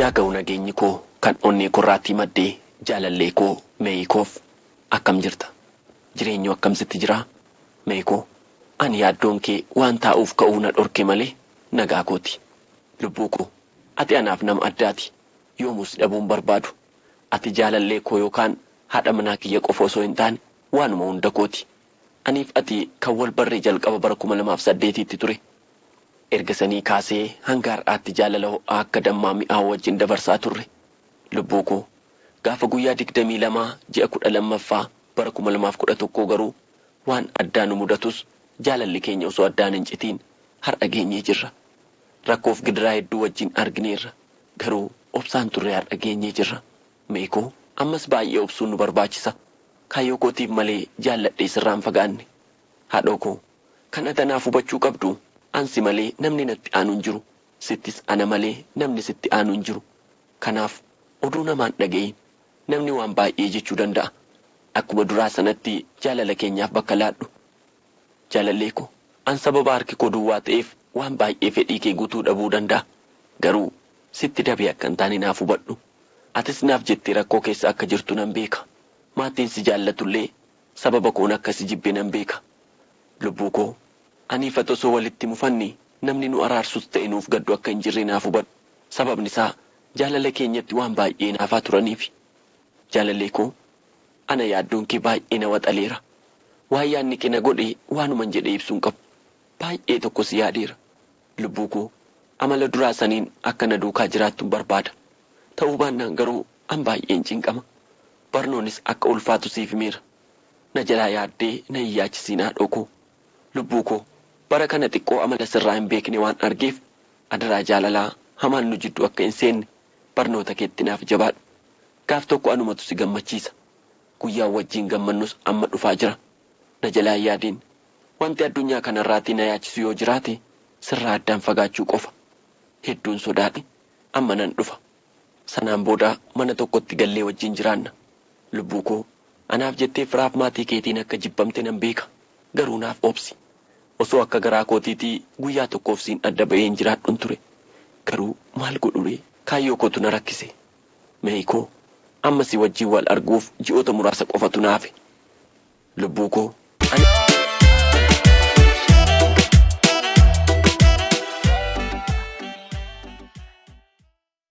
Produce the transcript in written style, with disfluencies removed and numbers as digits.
yaa ga'u nageenyi koo kan onnee korraattii maddee jaalallee koo meeyikoof akkam jirta jireenyu akkamsitti jira meeyikoo ani yaaddoon kee waan taa'uuf ka'uu na dhorke malee nagaa kooti lubbuu koo ati anaaf nama addaati yoomus dhabuun barbaadu ati jaalallee koo yookaan haadha manaa kiyya qofa osoo hin taane waanuma hunda kooti aniif ati kan wal barree jalqaba bara 2008tti ture erga sanii kaasee hanga har'aatti jaalala ho'aa akka dammaa mi'aawuu wajjin dabarsaa turre lubbuu koo gaafa guyyaa 22 ji'a 12ffaa bara 2011 garuu waan addaa nu mudatus jaalalli keenya osoo addaan hin citiin har'a geenyee jirra rakkoof gidiraa hedduu wajjin argineerra garuu obsaan turre har'a geenyee jirra meekoo ammas baay'ee obsuun nu barbaachisa kaayyoo kootiif malee jaalladhee sirraan fagaanne haadhoo koo kan atanaaf hubachuu qabdu ansi malee namni natti aanu hin jiru sittis ana malee namni sitti aanu hin jiru kanaaf oduu namaan dhaga'in namni waan baay'ee jechuu danda'a akkuma duraa sanatti jaalala keenyaaf bakka laadhu jaalallee koo an sababa harki koo duwwaa ta'eef waan baay'ee fedhii kee guutuu dhabuu danda'a garuu sitti dabee akka hin taane naaf hubadhu atis naaf jettee rakkoo keessa akka jirtu nan beeka maatiin si jaallatullee sababa koon akka si jibbe nan beeka lubbuu koo aniifat osoo walitti mufanni namni nu araarsus ta'e nuuf gaddu akka hin jirre naaf hubadhu sababni isaa jaalala keenyatti waan baay'ee naafaa turaniif jaalallee koo ana yaaddoon kee baay'ee na waxaleera waan yaadni kee na godhe waanuman jedhee ibsuun qabu baay'ee tokko si yaadeera lubbuu koo amala duraa saniin akka na duukaa jiraattuun barbaada ta'uu baannaan garuu an baay'een cinqama barnoonis akka ulfaatu siif himeera na jalaa yaaddee na hin yaachisiin haadhoo koo lubbuu koo bara kana xiqqoo amala sirraa hin beekne waan argeef adaraa jaalalaa hamaan nu jidduu akka hin seenne barnoota keetti naaf jabaadhu gaaf tokko anumatu si gammachiisa guyyaa wajjiin gammannus amma dhufaa jira na jalaa yaadiin wanti addunyaa kanarraatii na yaachisu yoo jiraate sirraa addaan fagaachuu qofa hedduun sodaadhe amma nan dhufa sanaan booda mana tokkotti gallee wajjiin jiraanna lubbuu koo anaaf jettee firaaf maatii keetiin akka jibbamte nan beeka garuu naaf obsi osoo akka garaa kootiitii guyyaa tokkoof siin adda ba'een jiraadhun ture garuu maal godhure kaayyoo kootu na rakkise meeyikoo amma si wajjiin wal arguuf ji'oota muraasa qofatu naafe lubbuu koo